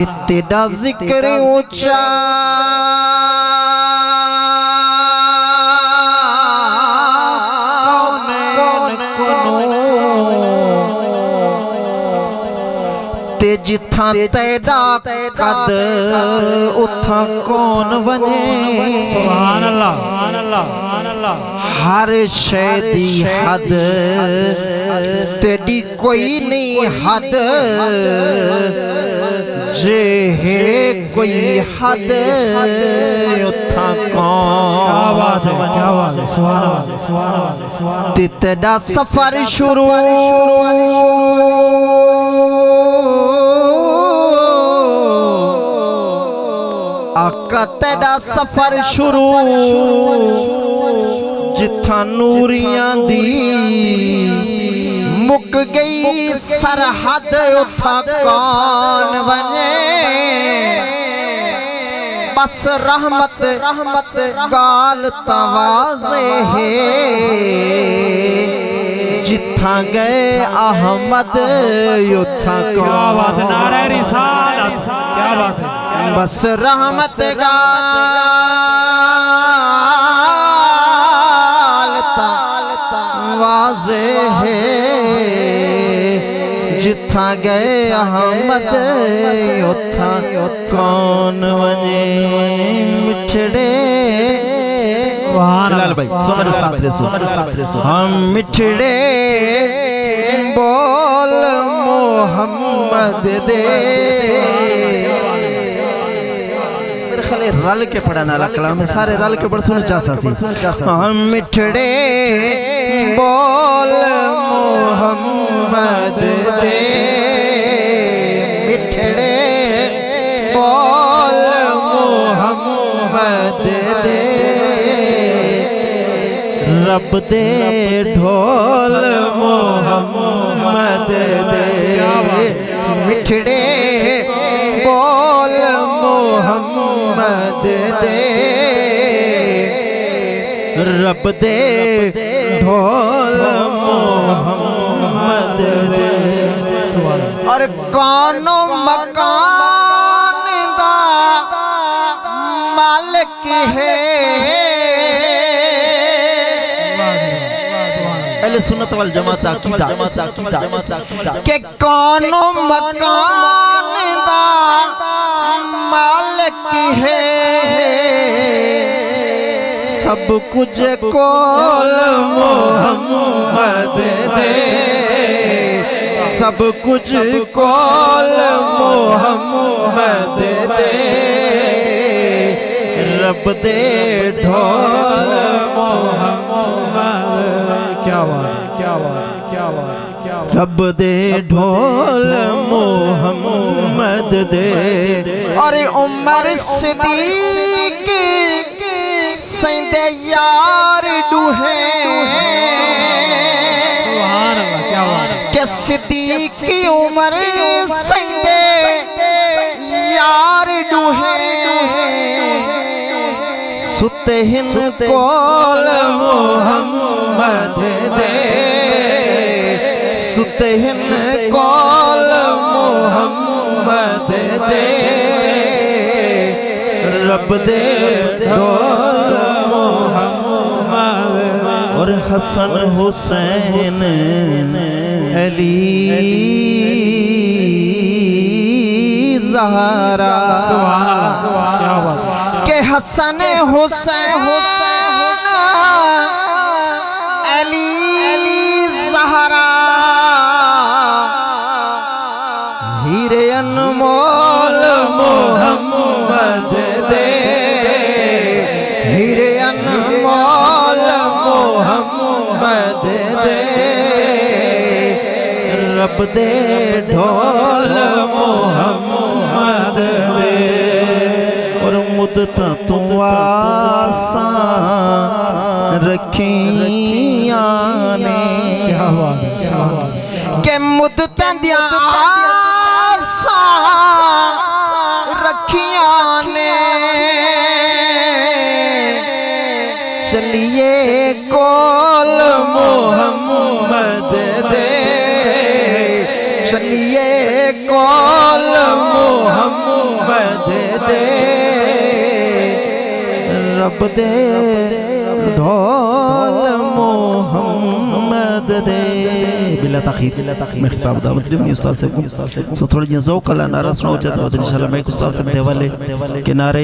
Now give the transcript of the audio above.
तेरा जिक्र ऊंचा ते जिथा तेरा कद उथा कौन वने। सुभान अल्लाह, सुभान अल्लाह, सुभान अल्लाह। हर शय दी हद तेरी कोई नहीं हद, जे है कोई हद उथा कौन। क्या बात है, क्या बात है, सुभान अल्लाह, सुभान अल्लाह, सुभान अल्लाह। तेरा सफर शुरू आका तेरा सफर शुरू जिथा नूरियां दी मुक गई सरहद उथा कौन बने। बस रहमत रहमत गाल तवाज़े है जिथा गए अहमद उथा कौन। क्या बात है, नारे रिसालत, क्या बात है। बस रहमत गाल तवाज़े है जिथा गए अहमद उथा कौन वने। मिठड़े लाल भाई सुमर साथ हम मिठड़े बोल मोहम्मद दे रल के पढ़ाना अला कलाम सारे रल के पढ़ सुन चासा सी। हम मिठड़े बोल मोहम्मद दे, मिठड़े बोल मोहम्मद दे। रब दे ढोल मोहम्मद दे, मिठड़े बोल मोहम्मद दे। रब दे ढोल मोहम्मद दे। और कौनो मकान दा मालिक है। पहले सुन्नत वल जमात अकीदा के कौनो मकान दा मालिक है। सब कुछ कोल मोहम्मद दे, सब कुछ कोल मोहम्मद दे। रब दे ढोल मोहम्मद। क्या बात, क्या बात, क्या बात, क्या बात। रब दे ढोल मोहम्मद दे। अरे उमर सिद्दीक सैंदे यार डूहे। सुभान अल्लाह, क्या बात है। के सिद्दीक की उमर सैंदे यार डूहे। सुते हिन कोल मोहम्मद दे, सुते हिन कोल मोहम्मद दे। रब दे ढोल मोहम्मद। और हसन हुसैन अली ज़हरा। सुभान अल्लाह, क्या बात। के हसन हुसैन अली ज़हरा हीरे अनमोल मोहम्मद दे, हीरे अनमोल मोहम्मद दे। रब दे ढोल मोहम्मद दे। और मुद्दत तू आसा रखियां ने। क्या बात है, क्या बात है। के मुद्दत दिया आसा रखियां ने। चलिए कोल मोहम्मद दे, चलिए कौल मोहम्मद रब दे ढोल मोहम्मद दे बिला तखीर मैं खिताब दावत दूंगी उस्ताद साहब को सो थोड़ी ज़ौक़ वाला नारा सुनाओ इंशाल्लाह मैं उस्ताद साहब दे वाले के नारे